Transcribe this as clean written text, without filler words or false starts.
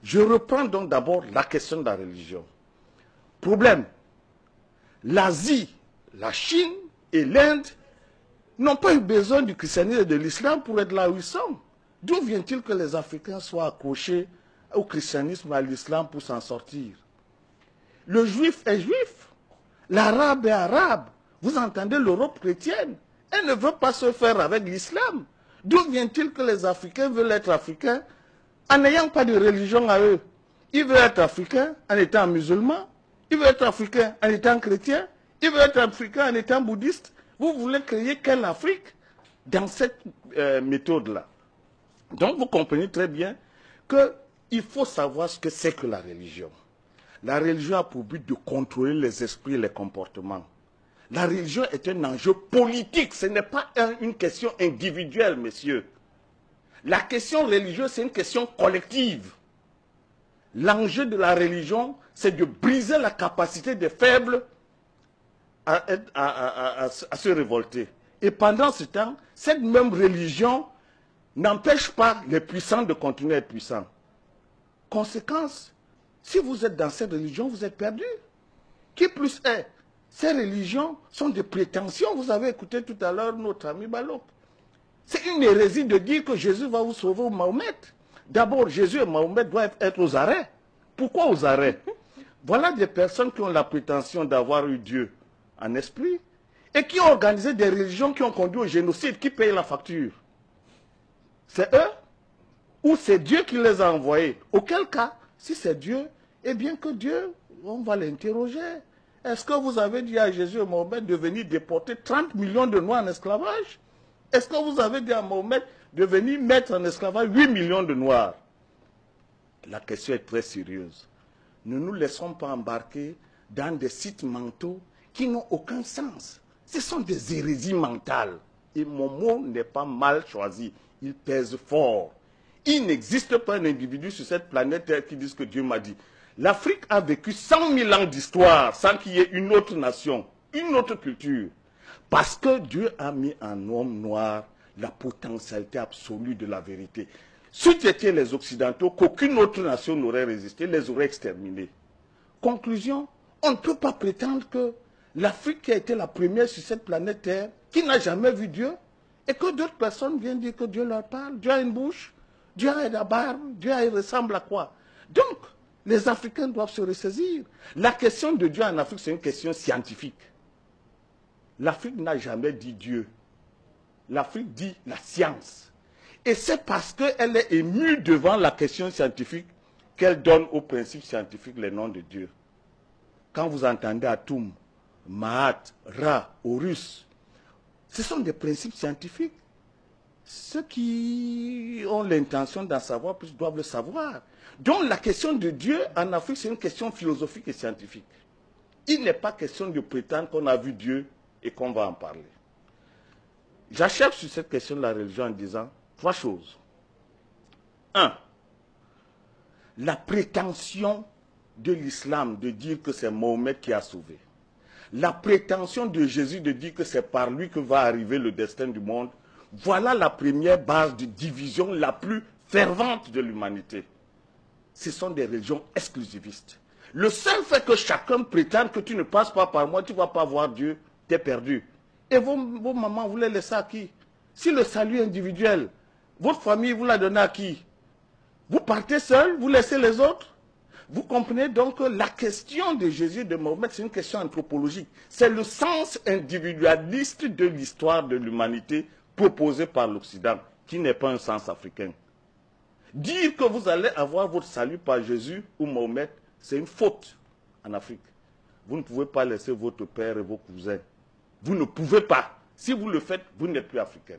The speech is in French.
Je reprends donc d'abord la question de la religion. Problème, l'Asie, la Chine et l'Inde n'ont pas eu besoin du christianisme et de l'islam pour être là où ils sont. D'où vient-il que les Africains soient accrochés au christianisme et à l'islam pour s'en sortir? Le juif est juif, l'arabe est arabe. Vous entendez l'Europe chrétienne? Elle ne veut pas se faire avec l'islam. D'où vient-il que les Africains veulent être africains en n'ayant pas de religion à eux? Ils veulent être africains en étant musulmans, ils veulent être africains en étant chrétiens, ils veulent être africains en étant bouddhistes. Vous voulez créer quelle Afrique dans cette méthode-là? Donc vous comprenez très bien qu'il faut savoir ce que c'est que la religion. La religion a pour but de contrôler les esprits et les comportements. La religion est un enjeu politique, ce n'est pas une question individuelle, messieurs. La question religieuse, c'est une question collective. L'enjeu de la religion, c'est de briser la capacité des faibles à se révolter. Et pendant ce temps, cette même religion n'empêche pas les puissants de continuer à être puissants. Conséquence, si vous êtes dans cette religion, vous êtes perdu. Qui plus est, ces religions sont des prétentions. Vous avez écouté tout à l'heure notre ami Balok. C'est une hérésie de dire que Jésus va vous sauver ou Mahomet. D'abord, Jésus et Mahomet doivent être aux arrêts. Pourquoi aux arrêts? Voilà des personnes qui ont la prétention d'avoir eu Dieu en esprit et qui ont organisé des religions qui ont conduit au génocide, qui payent la facture. C'est eux ou c'est Dieu qui les a envoyés? Auquel cas, si c'est Dieu, eh bien que Dieu, on va l'interroger. Est-ce que vous avez dit à Jésus et Mahomet de venir déporter 30 millions de Noirs en esclavage? Est-ce que vous avez dit à Mahomet de venir mettre en esclavage 8 millions de Noirs? La question est très sérieuse. Ne nous laissons pas embarquer dans des sites mentaux qui n'ont aucun sens. Ce sont des hérésies mentales. Et mon mot n'est pas mal choisi. Il pèse fort. Il n'existe pas un individu sur cette planète Terre qui dise que Dieu m'a dit. L'Afrique a vécu 100 000 ans d'histoire sans qu'il y ait une autre nation, une autre culture. Parce que Dieu a mis en homme noir la potentialité absolue de la vérité. Si c'était les Occidentaux, qu'aucune autre nation n'aurait résisté, les aurait exterminés. Conclusion, on ne peut pas prétendre que l'Afrique qui a été la première sur cette planète Terre, qui n'a jamais vu Dieu, et que d'autres personnes viennent dire que Dieu leur parle. Dieu a une bouche, Dieu a la barbe, Dieu il ressemble à quoi? Donc, les Africains doivent se ressaisir. La question de Dieu en Afrique, c'est une question scientifique. L'Afrique n'a jamais dit Dieu. L'Afrique dit la science. Et c'est parce qu'elle est émue devant la question scientifique qu'elle donne aux principes scientifiques les noms de Dieu. Quand vous entendez Atum, Mahat, Ra, Horus, ce sont des principes scientifiques. Ceux qui ont l'intention d'en savoir plus doivent le savoir. Donc la question de Dieu en Afrique, c'est une question philosophique et scientifique. Il n'est pas question de prétendre qu'on a vu Dieu et qu'on va en parler. J'achève sur cette question de la religion en disant 3 choses. 1. La prétention de l'islam de dire que c'est Mahomet qui a sauvé. La prétention de Jésus de dire que c'est par lui que va arriver le destin du monde. Voilà la première base de division la plus fervente de l'humanité. Ce sont des religions exclusivistes. Le seul fait que chacun prétende que tu ne passes pas par moi, tu ne vas pas voir Dieu, tu es perdu. Et vos mamans, vous les laissez à qui? Si le salut individuel, votre famille, vous la donnez à qui? Vous partez seul, vous laissez les autres? Vous comprenez donc que la question de Jésus et de Mahomet, c'est une question anthropologique. C'est le sens individualiste de l'histoire de l'humanité proposé par l'Occident, qui n'est pas un sens africain. Dire que vous allez avoir votre salut par Jésus ou Mahomet, c'est une faute en Afrique. Vous ne pouvez pas laisser votre père et vos cousins. Vous ne pouvez pas. Si vous le faites, vous n'êtes plus africain.